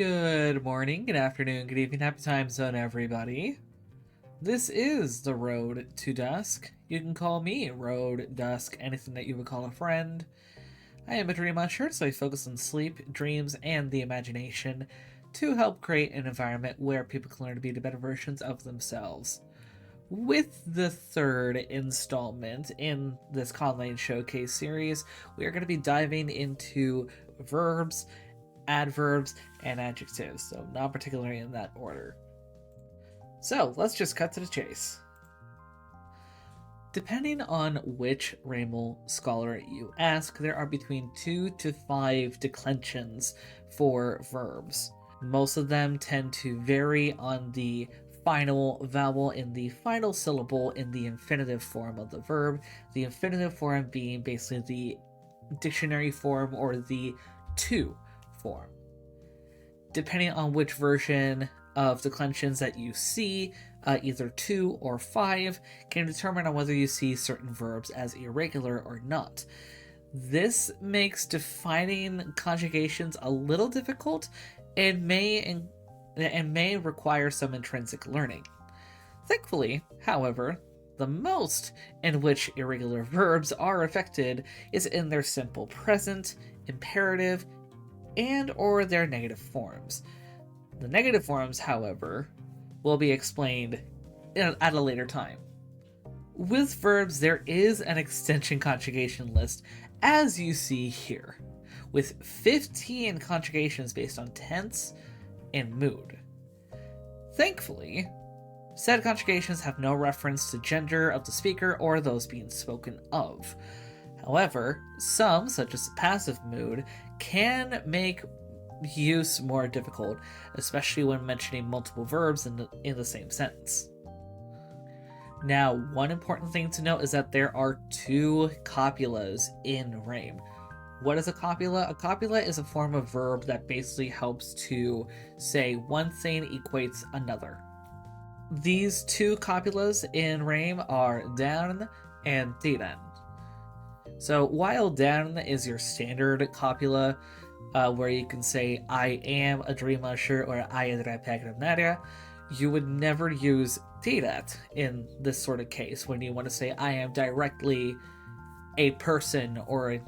Good morning, good afternoon, good evening, happy time zone, everybody. This is the Road to Dusk. You can call me Road, Dusk, anything that you would call a friend. I am a dream usher, so I focus on sleep, dreams, and the imagination to help create an environment where people can learn to be the better versions of themselves. With the third installment in this Conlang Showcase series, we are going to be diving into verbs, adverbs, and adjectives, so not particularly in that order. So let's just cut to the chase. Depending on which Reim scholar you ask, there are between 2 to 5 declensions for verbs. Most of them tend to vary on the final vowel in the final syllable in the infinitive form of the verb, the infinitive form being basically the dictionary form or the to form. Depending on which version of declensions that you see, either 2 or 5 can determine on whether you see certain verbs as irregular or not. This makes defining conjugations a little difficult and may require some intrinsic learning. Thankfully, however, the most in which irregular verbs are affected is in their simple present, imperative, and or their negative forms. The negative forms, however, will be explained at a later time. With verbs, there is an extension conjugation list, as you see here, with 15 conjugations based on tense and mood. Thankfully, said conjugations have no reference to gender of the speaker or those being spoken of. However, some, such as the passive mood, can make use more difficult, especially when mentioning multiple verbs in the same sentence. Now, one important thing to note is that there are 2 copulas in Reim. What is a copula? A copula is a form of verb that basically helps to say one thing equates another. These 2 copulas in Reim are down and tiran. So while down is your standard copula, where you can say I am a dream usher or I am a you would never use tirat in this sort of case when you want to say I am directly a person or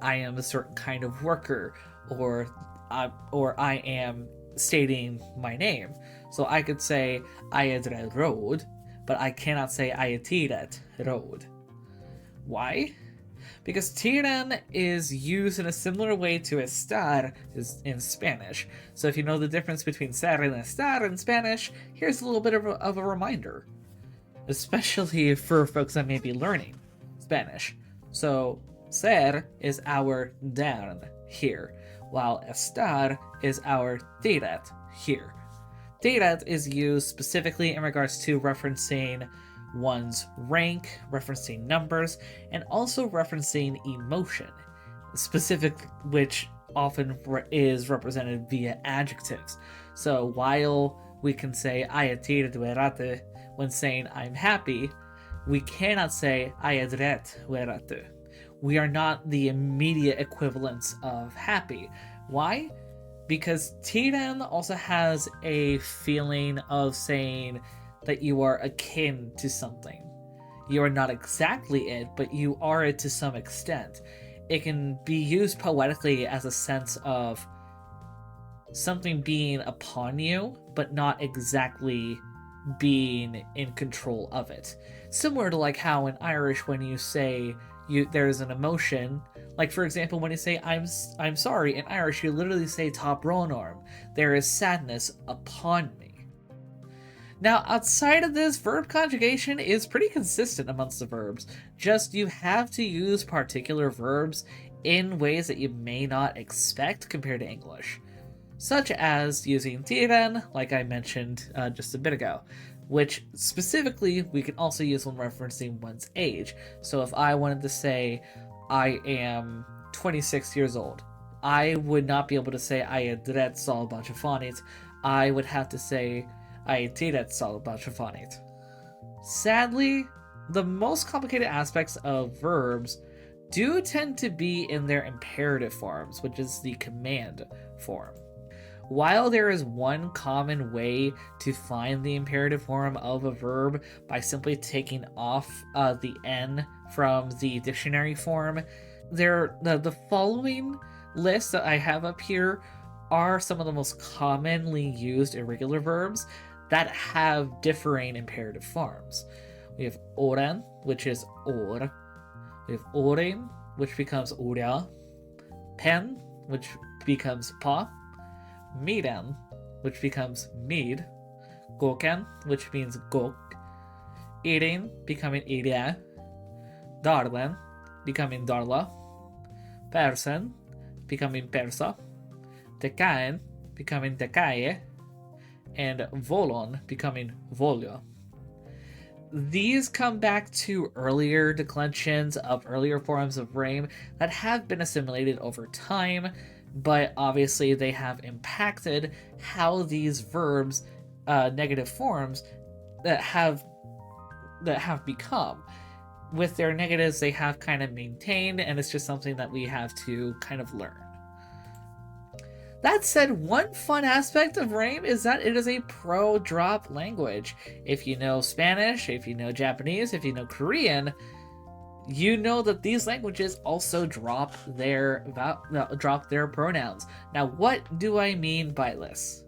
I am a certain kind of worker or I am stating my name. So I could say I am road, but I cannot say I am tirat road. Why? Because tiran is used in a similar way to estar in Spanish. So if you know the difference between ser and estar in Spanish, here's a little bit of a reminder. Especially for folks that may be learning Spanish. So ser is our down here, while estar is our tirat here. Tirat is used specifically in regards to referencing one's rank, referencing numbers, and also referencing emotion, which often is represented via adjectives. So while we can say "Ayatir duerate" when saying I'm happy, we cannot say "Ayadret duerate." We are not the immediate equivalents of happy. Why? Because tiran also has a feeling of saying that you are akin to something. You are not exactly it, but you are it to some extent. It can be used poetically as a sense of something being upon you, but not exactly being in control of it. Similar to like how in Irish when you say there's an emotion, like for example when you say I'm sorry, in Irish you literally say tá brónarm. There is sadness upon me. Now, outside of this, verb conjugation is pretty consistent amongst the verbs, just you have to use particular verbs in ways that you may not expect compared to English, such as using tiran, like I mentioned just a bit ago, which specifically we can also use when referencing one's age. So if I wanted to say I am 26 years old, I would not be able to say I am dret sal bachafonit. I would have to say I tirat sal bachafonit. Sadly, the most complicated aspects of verbs do tend to be in their imperative forms, which is the command form. While there is one common way to find the imperative form of a verb by simply taking off the N from the dictionary form, the following list that I have up here are some of the most commonly used irregular verbs that have differing imperative forms. We have oren, which is or. We have orin, which becomes oria. Pen, which becomes pa. Miren, which becomes mid. Goken, which means gok. Irin, becoming iria. Darlen, becoming darla. Persen, becoming persa. Dekaen, becoming dekaye. And volon, becoming volio. These come back to earlier declensions of earlier forms of Reim that have been assimilated over time, but obviously they have impacted how these verbs, negative forms, that have become. With their negatives, they have kind of maintained, and it's just something that we have to kind of learn. That said, one fun aspect of Reim is that it is a pro-drop language. If you know Spanish, if you know Japanese, if you know Korean, you know that these languages also drop their pronouns. Now, what do I mean by this?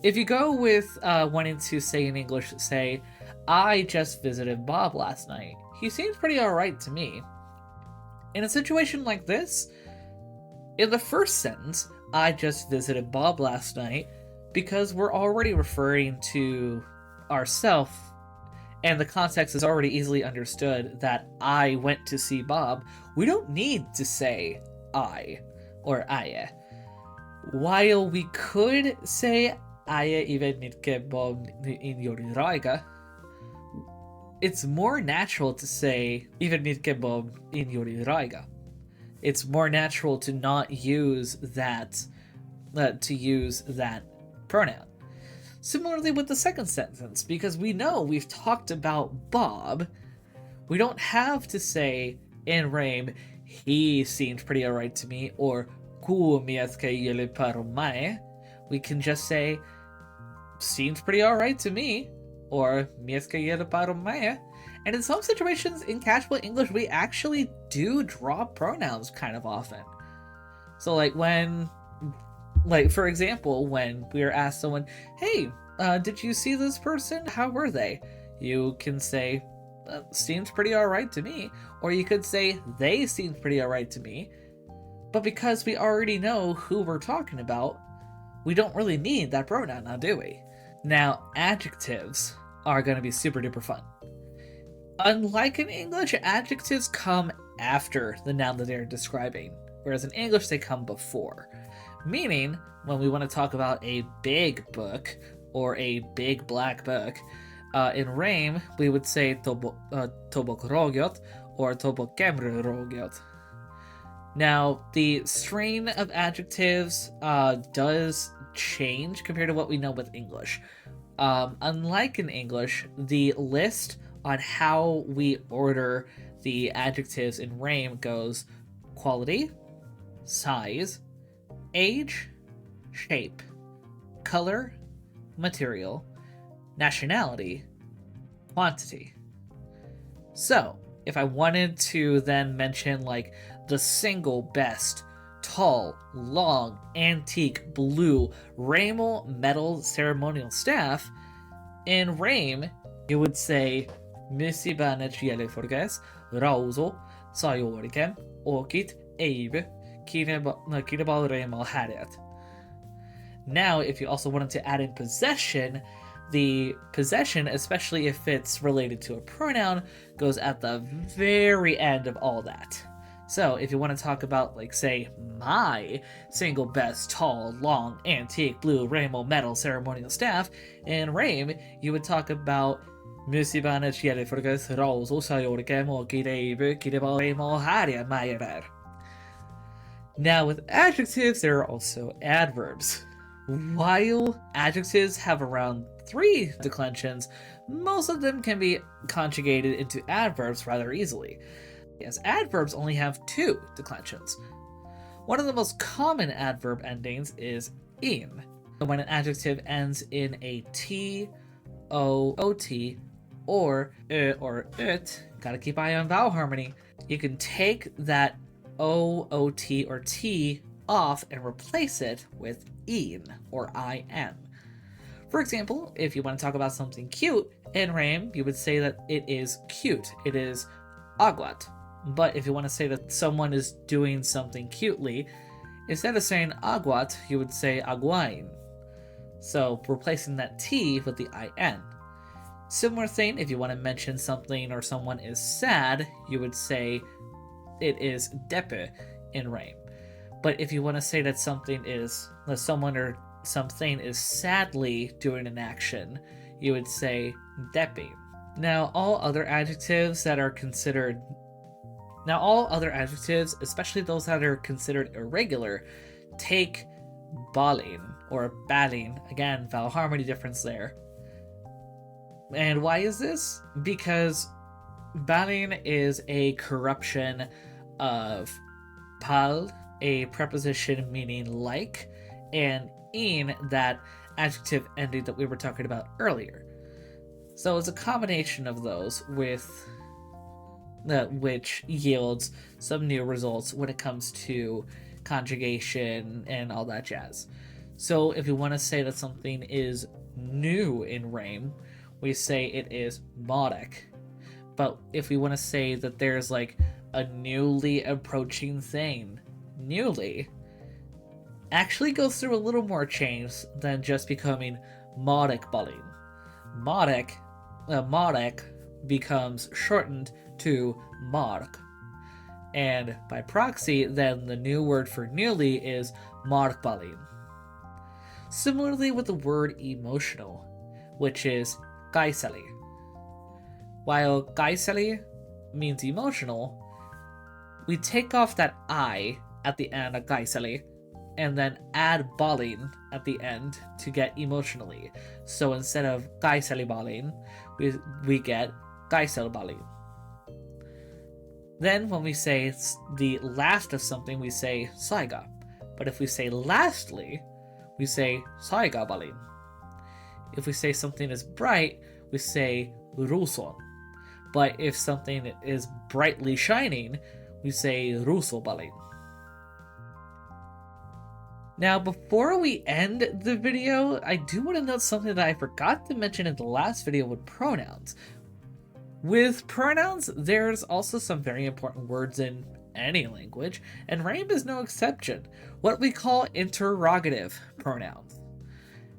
If you go with wanting to say in English, say, I just visited Bob last night. He seems pretty alright to me. In a situation like this, in the first sentence, I just visited Bob last night, because we're already referring to ourself, and the context is already easily understood that I went to see Bob. We don't need to say I or aye. While we could say aye even mycket Bob in Yoriraiga, it's more natural to say even mycket Bob in Yoriraiga. It's more natural to not use that pronoun. Similarly with the second sentence, because we know we've talked about Bob, we don't have to say in Reim, he seemed pretty alright to me, or we can just say, seemed pretty alright to me, or and in some situations in casual English, we actually do drop pronouns kind of often. So for example, when we are asked someone, hey, did you see this person? How were they? You can say, seems pretty alright to me. Or you could say, they seemed pretty alright to me. But because we already know who we're talking about, we don't really need that pronoun now, do we? Now, adjectives are going to be super duper fun. Unlike in English, adjectives come after the noun that they're describing, whereas in English they come before. Meaning, when we want to talk about a big book or a big black book, in Reim we would say tobokrogyot or tobokemrerogyot. Now, the strain of adjectives does change compared to what we know with English. Unlike in English, the list on how we order the adjectives in Reim goes quality, size, age, shape, color, material, nationality, quantity. So, if I wanted to then mention like the single best tall, long, antique, blue, Reimel metal ceremonial staff, in Reim you would say Musibanet Jeleforges, Rauso, Sajoriken, Okit, Eibe, Kinebal Reimel Harriet. Now, if you also wanted to add in possession, the possession, especially if it's related to a pronoun, goes at the very end of all that. So if you want to talk about, like, say, my single best tall, long, antique, blue, Reimel metal ceremonial staff, in Reim, you would talk about Musibanet Jeleforges, Rauso, Sajoriken, Okit, Eibe, Kinebal Reimel Harriet, Mayer. Now, with adjectives, there are also adverbs. While adjectives have around 3 declensions, most of them can be conjugated into adverbs rather easily, as adverbs only have 2 declensions. One of the most common adverb endings is in. When an adjective ends in a T, O, OT, or it, gotta keep eye on vowel harmony, you can take that O, OT, or T off and replace it with in or IN. For example, if you want to talk about something cute in Reim, you would say that it is cute. It is aguat. But if you want to say that someone is doing something cutely, instead of saying aguat, you would say aguain. So replacing that T with the IN. Similar thing, if you want to mention something or someone is sad, you would say it is depe in Reim. But if you want to say that someone or something is sadly doing an action, you would say depe. Now all other adjectives, especially those that are considered irregular, take balin or balin. Again, vowel harmony difference there. And why is this? Because balin is a corruption of pal, a preposition meaning like, and in, that adjective ending that we were talking about earlier. So it's a combination of those which yields some new results when it comes to conjugation and all that jazz. So if we want to say that something is new in Reim, we say it is modek. But if we want to say that there's like a newly approaching thing, newly actually goes through a little more change than just becoming modek balin. Modek becomes shortened to mark. And by proxy, then the new word for newly is markbalin. Similarly with the word emotional, which is kaisali. While kaisali means emotional, we take off that I at the end of kaisali and then add balin at the end to get emotionally. So instead of kaisali balin, we get kaisal balin. Then when we say the last of something, we say saiga. But if we say lastly, we say saiga balin. If we say something is bright, we say ruson. But if something is brightly shining, we say ruso balin. Now, before we end the video, I do want to note something that I forgot to mention in the last video with pronouns. With pronouns, there's also some very important words in any language, and Reim is no exception, what we call interrogative pronouns.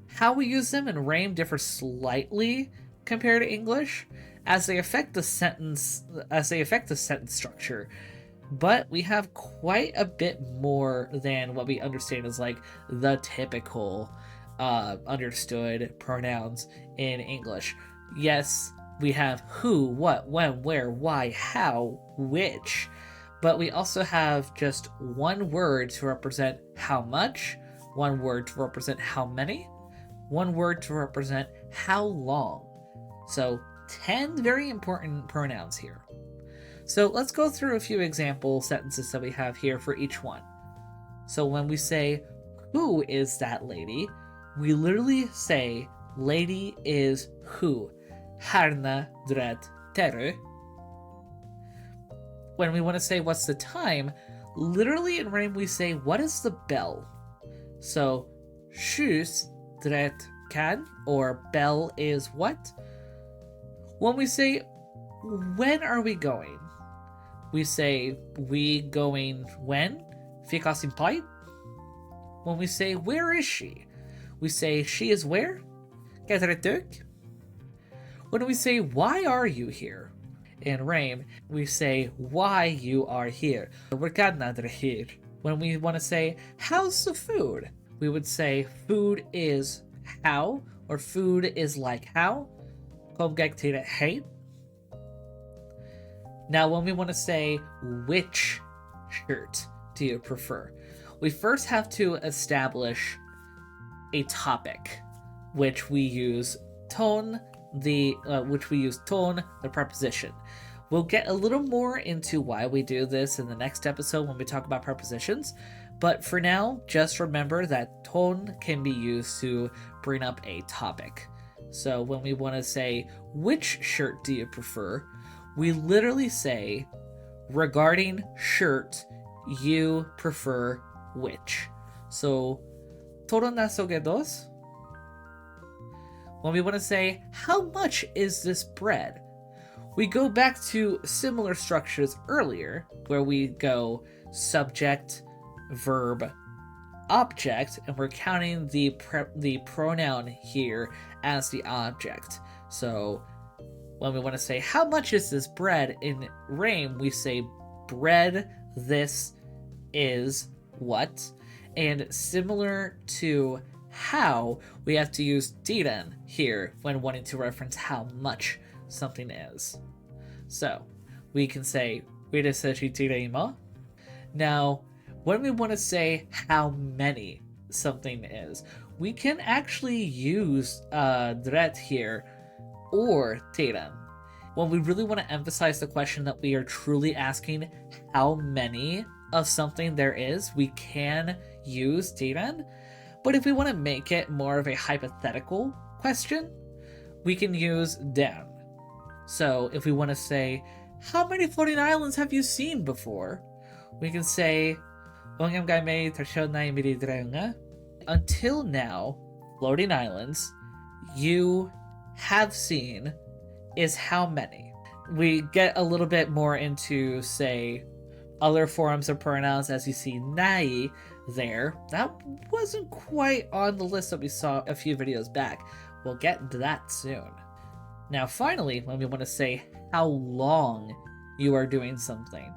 How we use them in Reim differs slightly compared to English, as they affect the sentence structure. But we have quite a bit more than what we understand as like the typical understood pronouns in English. Yes, we have who, what, when, where, why, how, which, but we also have just one word to represent how much, one word to represent how many, one word to represent how long. So 10 very important pronouns here. So let's go through a few example sentences that we have here for each one. So when we say, who is that lady? We literally say, lady is who. Harna dret teru. When we want to say, what's the time? Literally in Reim we say, what is the bell? So, shus dret kan, or bell is what? When we say, when are we going? We say, we going when? Fikas impait? When we say, where is she? We say, she is where? Ketretuk? When we say, why are you here? In Reim, we say, why you are here. When we want to say, how's the food? We would say, food is how, or food is like how. Now, when we want to say, which shirt do you prefer? We first have to establish a topic, which we use tone, the preposition. We'll get a little more into why we do this in the next episode when we talk about prepositions, But for now, just remember that ton can be used to bring up a topic. So when we want to say, which shirt do you prefer? We literally say, regarding shirt, you prefer which. So, 토론 속에 dos. When we want to say, how much is this bread? We go back to similar structures earlier, where we go subject, verb, object, and we're counting the pronoun here as the object. So when we want to say, how much is this bread? In Reim, we say, bread, this is what? And similar to how, we have to use diran here when wanting to reference how much something is. So we can say, now, when we want to say how many something is, we can actually use dret here or diran. When we really want to emphasize the question that we are truly asking how many of something there is, we can use diran. But if we want to make it more of a hypothetical question, we can use dan. So if we want to say, how many floating islands have you seen before? We can say, until now, floating islands you have seen is how many? We get a little bit more into, say, other forms of pronouns, as you see nai there. That wasn't quite on the list that we saw a few videos back. We'll get to that soon. Now finally, when we want to say how long you are doing something.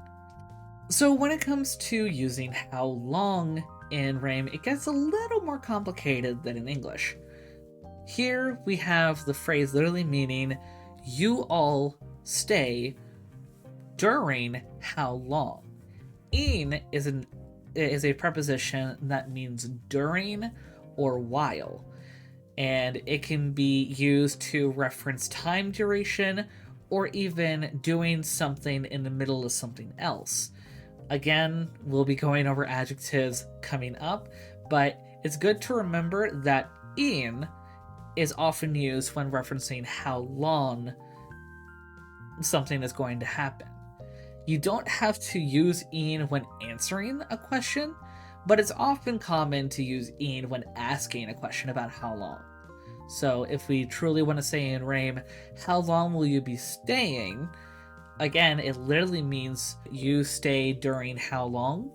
So when it comes to using how long in Reim, it gets a little more complicated than in English. Here we have the phrase literally meaning, you all stay during how long. In is a preposition that means during or while, and it can be used to reference time duration or even doing something in the middle of something else. Again, we'll be going over adjectives coming up, but it's good to remember that in is often used when referencing how long something is going to happen. You don't have to use in when answering a question, but it's often common to use in when asking a question about how long. So if we truly want to say in Reim, how long will you be staying? Again, it literally means you stay during how long?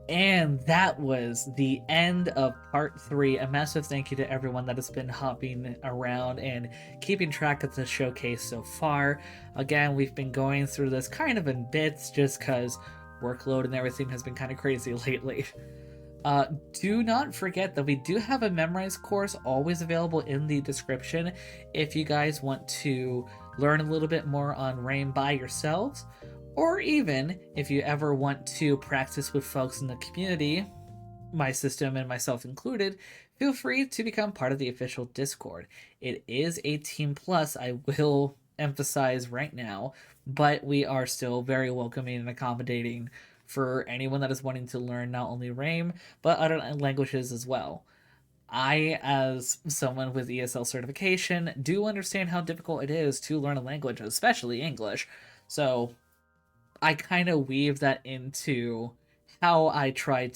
And that was the end of part 3. A massive thank you to everyone that has been hopping around and keeping track of the showcase so far. Again, we've been going through this kind of in bits just because workload and everything has been kind of crazy lately. Do not forget that we do have a Memrise course always available in the description if you guys want to learn a little bit more on Reim by yourselves, or even if you ever want to practice with folks in the community, my system and myself included, feel free to become part of the official Discord. It is 18 plus, I will emphasize right now, but we are still very welcoming and accommodating for anyone that is wanting to learn not only Reim, but other languages as well. I, as someone with ESL certification, do understand how difficult it is to learn a language, especially English. So I kind of weave that into how I try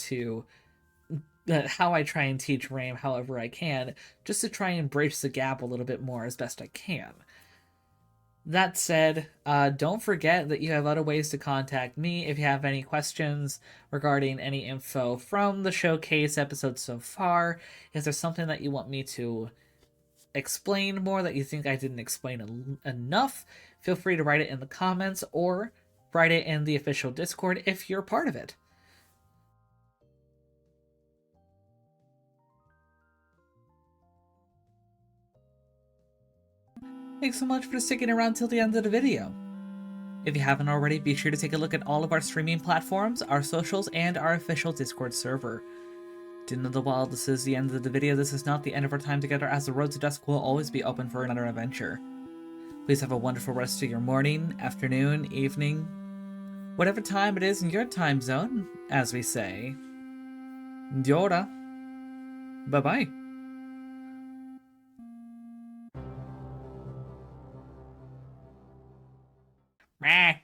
and teach Reim however I can, just to try and bridge the gap a little bit more as best I can. That said, don't forget that you have other ways to contact me if you have any questions regarding any info from the showcase episodes so far. If there's something that you want me to explain more that you think I didn't explain enough, feel free to write it in the comments or write it in the official Discord if you're part of it. Thanks so much for sticking around till the end of the video. If you haven't already, be sure to take a look at all of our streaming platforms, our socials, and our official Discord server. Do know that while this is the end of the video, this is not the end of our time together, as the road to Dusk will always be open for another adventure. Please have a wonderful rest of your morning, afternoon, evening, whatever time it is in your time zone, as we say. Diora. Bye-bye. Meh.